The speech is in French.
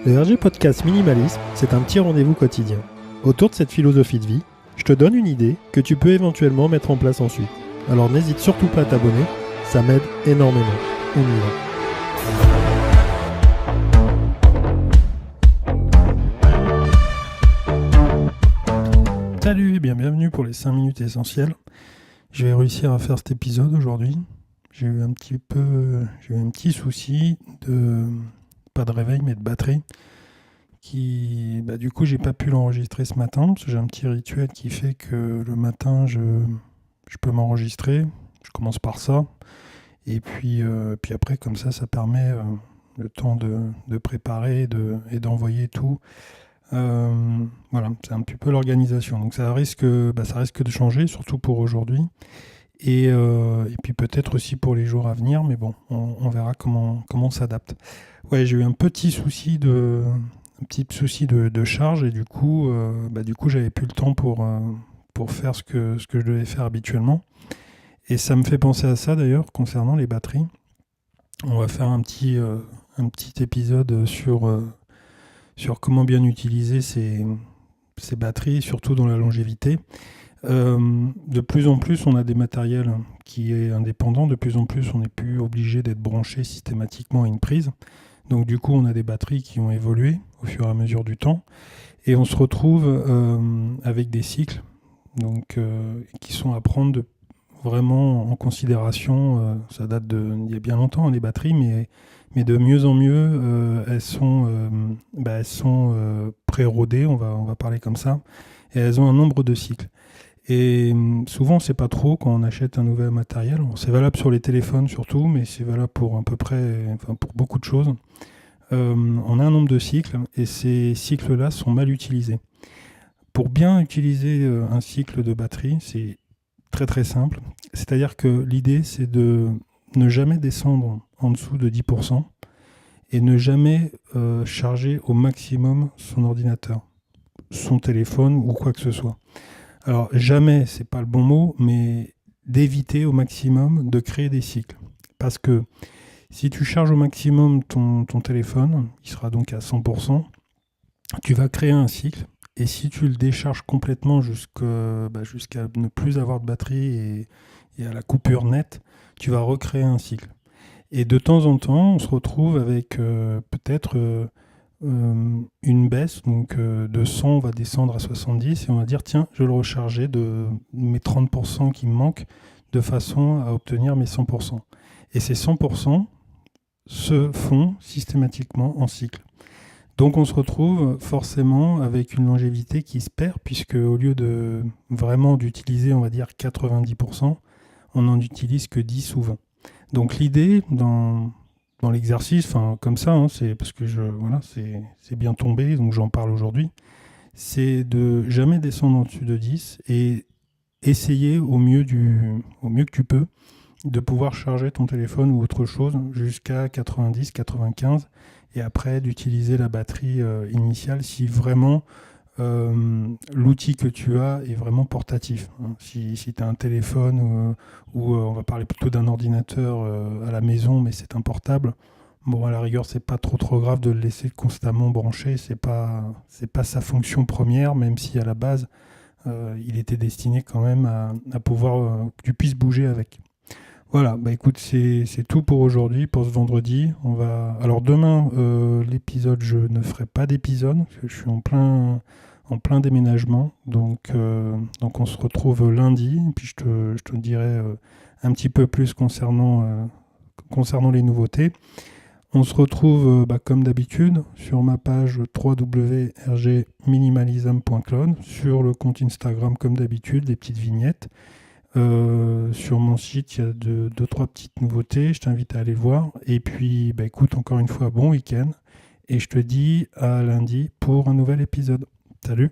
Le RG Podcast Minimalisme, c'est un petit rendez-vous quotidien. Autour de cette philosophie de vie, je te donne une idée que tu peux éventuellement mettre en place ensuite. Alors n'hésite surtout pas à t'abonner, ça m'aide énormément. On y va. Salut et bienvenue pour les 5 minutes essentielles. Je vais réussir à faire cet épisode aujourd'hui. J'ai eu un petit souci de... pas de réveil mais de batterie. Du coup j'ai pas pu l'enregistrer ce matin parce que j'ai un petit rituel qui fait que le matin je peux m'enregistrer. Je commence par ça. Et puis après, comme ça permet le temps de préparer et d'envoyer tout. Voilà, c'est un petit peu l'organisation. Donc ça risque de changer, surtout pour aujourd'hui. Et puis peut-être aussi pour les jours à venir. Mais bon, on verra comment on s'adapte. Ouais, j'ai eu un petit souci de charge. Et du coup j'avais plus le temps pour faire ce que je devais faire habituellement. Et ça me fait penser à ça d'ailleurs, concernant les batteries. On va faire un petit épisode sur comment bien utiliser ces batteries, surtout dans la longévité. De plus en plus, on a des matériels qui est indépendant. De plus en plus, on n'est plus obligé d'être branché systématiquement à une prise. Donc du coup, on a des batteries qui ont évolué au fur et à mesure du temps. Et on se retrouve avec des cycles qui sont à prendre vraiment en considération. Ça date d'il y a bien longtemps, les batteries, mais de mieux en mieux, elles sont pré-rodées, on va parler comme ça, et elles ont un nombre de cycles. Et souvent, on ne sait pas trop quand on achète un nouvel matériel. C'est valable sur les téléphones surtout, mais c'est valable pour pour beaucoup de choses. On a un nombre de cycles, et ces cycles-là sont mal utilisés. Pour bien utiliser un cycle de batterie, c'est très très simple. C'est-à-dire que l'idée, c'est de ne jamais descendre en dessous de 10% et ne jamais charger au maximum son ordinateur, son téléphone ou quoi que ce soit. Alors jamais, c'est pas le bon mot, mais d'éviter au maximum de créer des cycles. Parce que si tu charges au maximum ton téléphone, il sera donc à 100%, tu vas créer un cycle. Et si tu le décharges complètement jusqu'à ne plus avoir de batterie et à la coupure nette, tu vas recréer un cycle. Et de temps en temps, on se retrouve avec peut-être une baisse. Donc de 100, on va descendre à 70 et on va dire tiens, je vais le recharger de mes 30% qui me manquent de façon à obtenir mes 100%. Et ces 100% se font systématiquement en cycle. Donc on se retrouve forcément avec une longévité qui se perd, puisque au lieu de vraiment d'utiliser, on va dire 90%, on n'en utilise que 10 ou 20. Donc l'idée dans l'exercice, comme ça, c'est parce que c'est bien tombé, donc j'en parle aujourd'hui, c'est de jamais descendre en dessus de 10 et essayer au mieux que tu peux de pouvoir charger ton téléphone ou autre chose jusqu'à 90, 95 et après d'utiliser la batterie initiale si vraiment l'outil que tu as est vraiment portatif. Si tu as un téléphone ou on va parler plutôt d'un ordinateur à la maison mais c'est un portable, bon à la rigueur c'est pas trop grave de le laisser constamment branché, c'est pas sa fonction première, même si à la base il était destiné quand même à pouvoir que tu puisses bouger avec. Voilà, écoute, c'est tout pour aujourd'hui, pour ce vendredi. Alors demain, l'épisode, je ne ferai pas d'épisode, parce que je suis en plein déménagement. Donc on se retrouve lundi, et puis je te dirai un petit peu plus concernant les nouveautés. On se retrouve comme d'habitude sur ma page www.rgminimalism.cloud, sur le compte Instagram comme d'habitude, des petites vignettes. Sur mon site, il y a 2-3 petites nouveautés, je t'invite à aller voir. Et puis, écoute, encore une fois, bon week-end. Et je te dis à lundi pour un nouvel épisode. Salut!